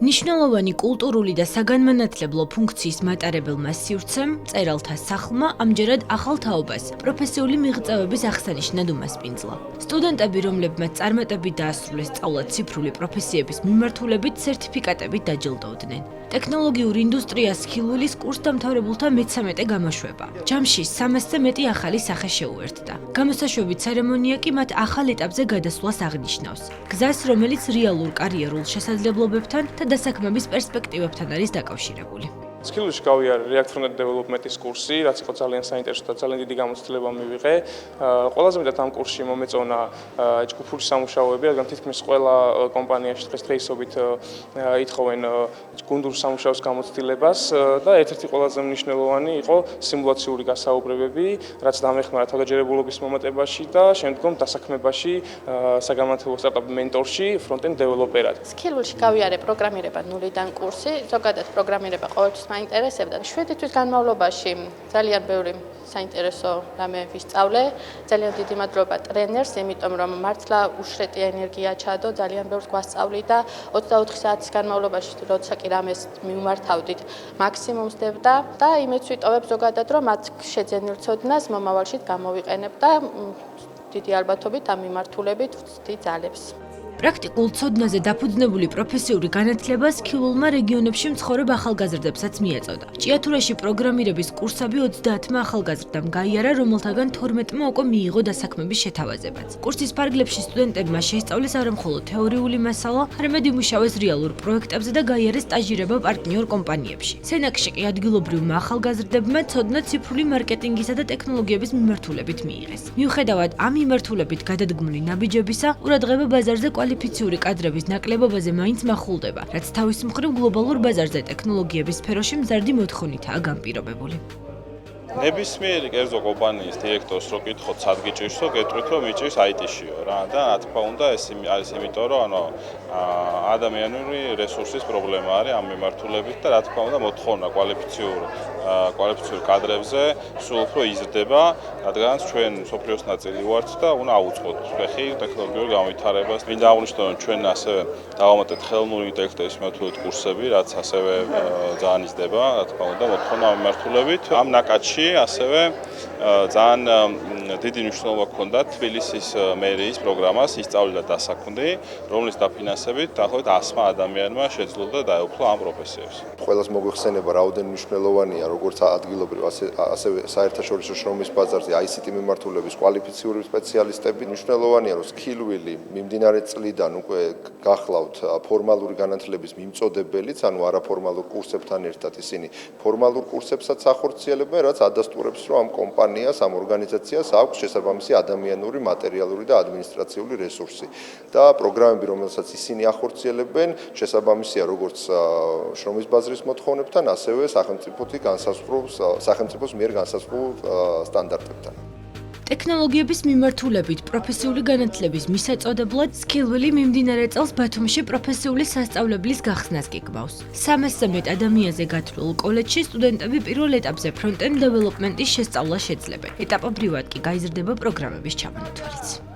ნიშნულოვანი კულტურული და საგანმანათლებლო ფუნქციის მატარებელმა სივრცემ, მწერალთა სახლმა ამჯერად ახალ თაობას, პროფესიული მიღწევების აღსანიშნად უმასპინძლა. სტუდენტები, რომლებმაც წარმატებით დაასრულეს სწავლა ციფრული პროფესიების მიმართულებით, სერტიფიკატებით დაჯილდოვდნენ. ტექნოლოგიურ ინდუსტრიას ხილვილის კურსდამთავრებულთა მე-13 გამოშვება. ჯამში 300-ზე მეტი ახალი სახე შეუერთდა. გამოსაშვები ცერემონია კი მათ ახალ ეტაპზე გადასვლას აღნიშნავს. გზას, რომელიც რეალურ კარიერულ შესაძლებლობებთან და დასაქმების პერსპექტივებთან არის დაკავშირებული. Skillsში გავიარე React Development-ის კურსი, რაც იყო ძალიან საინტერესო და ძალიან დიდი გამოცდილება მივიღე. ყველაზე მეტად ამ კურსში მომეწონა ჯგუფური სამუშაოები, რადგან თითქმის ყველა კომპანიაში დღეს დღეისობით ითხოვენ გუნდურ სამუშაოს გამოცდილებას და ერთ-ერთი ყველაზე მნიშვნელოვანი იყო სიმულაციური გასაუბრებები, რაც დამეხმარა თავდაჯერებულობის მომატებაში და შემდგომ დასაქმებაში საგანმანათლებლო სტარტაპ მენტორში ფრონტენდ დეველოპერად. Skillsში გავიარე პროგრამირება ნულიდან კურსი, ზოგადად პროგრამირება ყოველთვის მაინტერესებდა. 7 თვის განმავლობაში ძალიან ბევრი საინტერესო რამე ვისწავლე. ძალიან დიდი მადლობა ტრენერს, იმიტომ რომ მართლა უშრეტი ენერგია ჩადო, ძალიან ბევრს გვასწავლიდა. 24 საათის განმავლობაში, როცა კი რამეს მიმართავდით, მაქსიმუმს დებდა და იმეც ვიტოვებ ზოგადად, რომ მათ შეძენილ ცოდნას მომავალში გამოვიყენებ და დიდი ალბათობით ამ მიმართულებით ვწვდი ძალებს. პრაქტიკულ ცოდნაზე დაფუძნებული პროფესიული განათლება სქილულმა რეგიონებში მცხოვრებ ახალგაზრდებსაც მიეწოდა. ჭიათურაში პროგრამირების კურსები 30-მა ახალგაზრდამ გაიარა, რომელთაგან 12-მა უკვე მიიღო დასაქმების შეთავაზებაც. კურსის ფარგლებში სტუდენტებმა შეისწავლეს არა მხოლოდ თეორიული მასალა, არამედ იმუშავეს რეალურ პროექტებზე და გაიარეს სტაჟირება პარტნიორ კომპანიებში. სენაკში კი ადგილობრივმა ახალგაზრდებმა ცოდნა ციფრული მარკეტინგისა და ტექნოლოგიების მიმართულებით მიიღეს. მიუხედავად ამ მიმართულებით გადადგმული ნაბიჯებისა, ყურადღება ბაზარზე კვალიფიციური კადრების ნაკლებობაზე მაინც მახულდება, რაც თავის მხრივ გლობალურ ბაზარზე ტექნოლოგიების სფეროში მზარდი მოთხოვნითაა განპირობებული. ნებისმიერი კერძო კომპანიის დირექტორს რო კითხოთ, სად გიჭირს, რო გეტყვით, რომ მიჭირს IT-შიო რა და რა თქმა უნდა ეს არის იმიტომ, რომ ადამიანური რესურსის პრობლემა არის ამ მიმართულებით და რა თქმა უნდა მოთხოვნა კვალიფიციური კადრებზე სულ უფრო იზრდება, რადგანაც ჩვენ სოფლიოს ნაწილი ვართ და უნდა ავუწყოთ ფეხი ტექნოლოგიურ განვითარებას. მინდა აღვნიშნო, რომ ჩვენ ასევე დავამატეთ ხელოვნური ინტელექტის მიმართულებით კურსები, რაც ასევე ძალიან იზრდება, რა თქმა უნდა მოთხოვნა ამ მიმართულებით. ამ ნაკადში ასევე ძალიან დიდი მნიშვნელობა ჰქონდა თბილისის მერიის პროგრამას ისწავლიდა დასაქმდი, რომლის დაფინანსებით დაახლოებით 100 ადამიანმა შეძლო და დაეუფლა ამ პროფესიებს. ყველას მოგვიხსენება რაოდენ მნიშვნელოვანია როგორც ადგილობრივ, ასევე საერთაშორისო შრომის ბაზარზე ICT მიმართულების კვალიფიციური სპეციალისტები. მნიშვნელოვანია, რომ სქილვილი მიმდინარე წლიდან უკვე გახლავთ ფორმალური განათლების მიმწოდებელიც, ანუ არაფორმალურ კურსებთან ერთად ისინი ფორმალურ კურსებსაც ახორციელებენ, რაც ადასტურებს, რომ ამ კომპანიას, ამ ორგანიზაციას აქვს შესაბამისი ადამიანური, მატერიალური და ადმინისტრაციული რესურსი. და პროგრამები, რომელსაც ისინი ახორციელებენ, შესაბამისია როგორც შრომის ბაზრის მოთხოვნებთან, ასევე სახელმწიფოს მიერ განსაზღვრულ სტანდარტებთან. ტექნოლოგიების მიმართულებით პროფესიული განათლების მისაწოდებლად სქილვილი მიმდინარე წელს ბათუმში პროფესიული სასწავლებლის გახსნას გეგმავს. 300-ზე მეტ ადამიანზე გათვლილ კოლეჯში სტუდენტები პირველ ეტაპზე ფრონტენდ დეველოპმენტის შესწავლა შეძლებენ. ეტაპობრივად კი გაიზრდება პროგრამების ჩამონათვალიც.